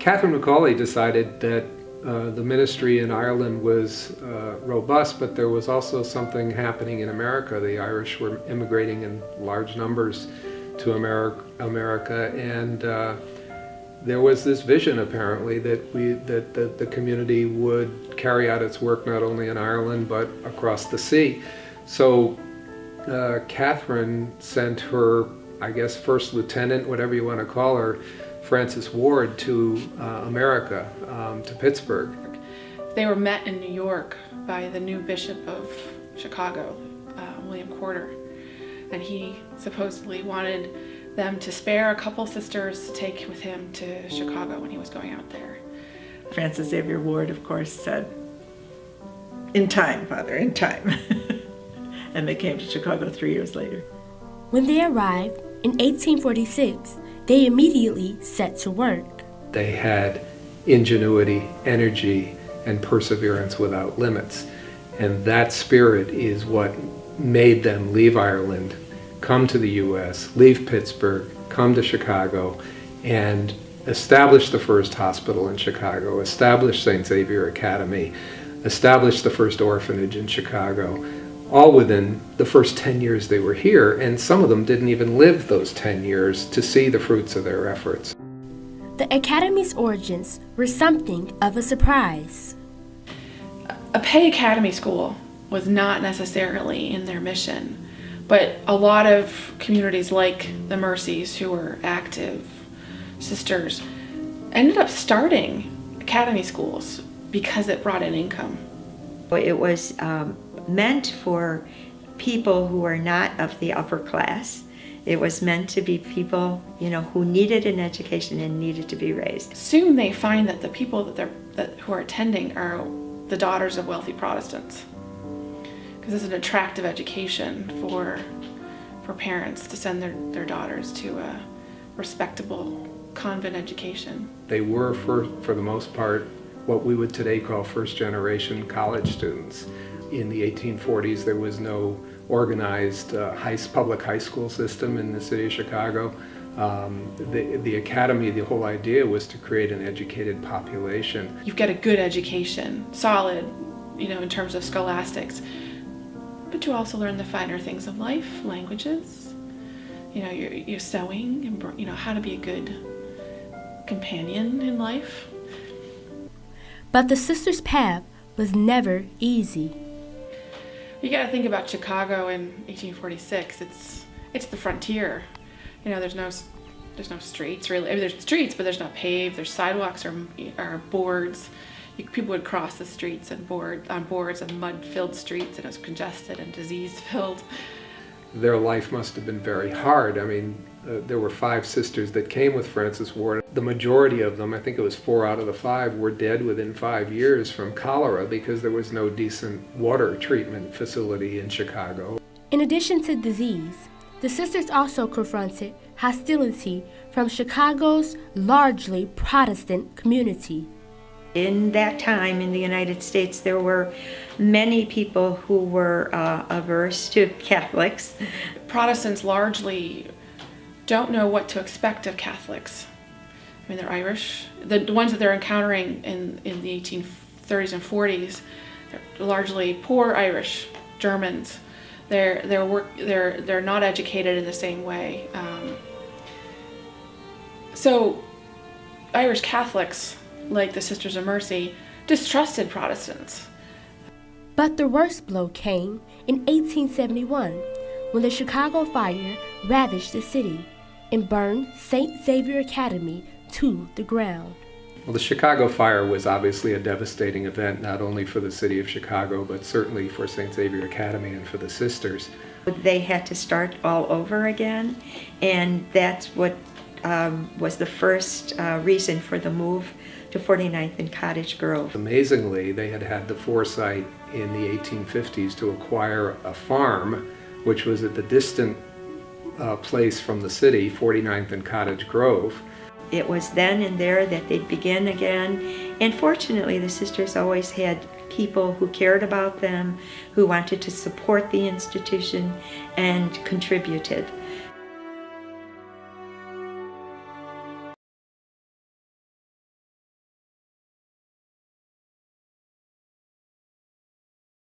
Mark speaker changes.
Speaker 1: Catherine Macaulay decided that the ministry in Ireland was robust, but there was also something happening in America. The Irish were immigrating in large numbers to America, and there was this vision apparently that the community would carry out its work not only in Ireland but across the sea. So Catherine sent her, I guess, first lieutenant, whatever you want to call her, Frances Ward, to America, to Pittsburgh.
Speaker 2: They were met in New York by the new Bishop of Chicago, William Porter, and he supposedly wanted them to spare a couple sisters to take with him to Chicago when he was going out there.
Speaker 3: Francis Xavier Ward, of course, said, "In time, Father, in time." And they came to Chicago 3 years later.
Speaker 4: When they arrived in 1846, they immediately set to work.
Speaker 1: They had ingenuity, energy, and perseverance without limits. And that spirit is what made them leave Ireland, come to the U.S., leave Pittsburgh, come to Chicago, and establish the first hospital in Chicago, establish St. Xavier Academy, establish the first orphanage in Chicago, all within the first 10 years they were here, and some of them didn't even live those 10 years to see the fruits of their efforts.
Speaker 4: The Academy's origins were something of a surprise.
Speaker 2: A pay academy school was not necessarily in their mission, but a lot of communities like the Mercies, who were active sisters, ended up starting academy schools because it brought in income.
Speaker 5: It was meant for people who are not of the upper class. It was meant to be people, who needed an education and needed to be raised.
Speaker 2: Soon they find that the people who are attending are the daughters of wealthy Protestants, because it's an attractive education for parents to send their daughters to a respectable convent education.
Speaker 1: They were, for the most part, what we would today call first-generation college students. In the 1840s, there was no organized public high school system in the city of Chicago. The academy, the whole idea was to create an educated population.
Speaker 2: You get a good education, solid, in terms of scholastics, but you also learn the finer things of life, languages, your sewing, and how to be a good companion in life.
Speaker 4: But the sisters' path was never easy.
Speaker 2: You got to think about Chicago in 1846. It's the frontier. There's no streets really. I mean, there's streets, but there's not paved. There's sidewalks or boards. People would cross the streets on boards of mud-filled streets, and it was congested and disease-filled.
Speaker 1: Their life must have been very hard. I mean, there were 5 sisters that came with Frances Ward. The majority of them, I think it was 4 out of the 5, were dead within 5 years from cholera because there was no decent water treatment facility in Chicago.
Speaker 4: In addition to disease, the sisters also confronted hostility from Chicago's largely Protestant community.
Speaker 5: In that time in the United States, there were many people who were averse to Catholics.
Speaker 2: Protestants largely don't know what to expect of Catholics. I mean, they're Irish. The ones that they're encountering in the 1830s and 40s, they're largely poor Irish, Germans. They're not educated in the same way. So Irish Catholics, like the Sisters of Mercy, distrusted Protestants.
Speaker 4: But the worst blow came in 1871 when the Chicago fire ravaged the city and burned St. Xavier Academy to the ground.
Speaker 1: Well, the Chicago fire was obviously a devastating event, not only for the city of Chicago, but certainly for St. Xavier Academy and for the sisters.
Speaker 5: They had to start all over again, and that's what was the first reason for the move to 49th and Cottage Grove.
Speaker 1: Amazingly, they had had the foresight in the 1850s to acquire a farm, which was at the distant place from the city, 49th and Cottage Grove.
Speaker 5: It was then and there that they'd begin again, and fortunately the sisters always had people who cared about them, who wanted to support the institution and contributed.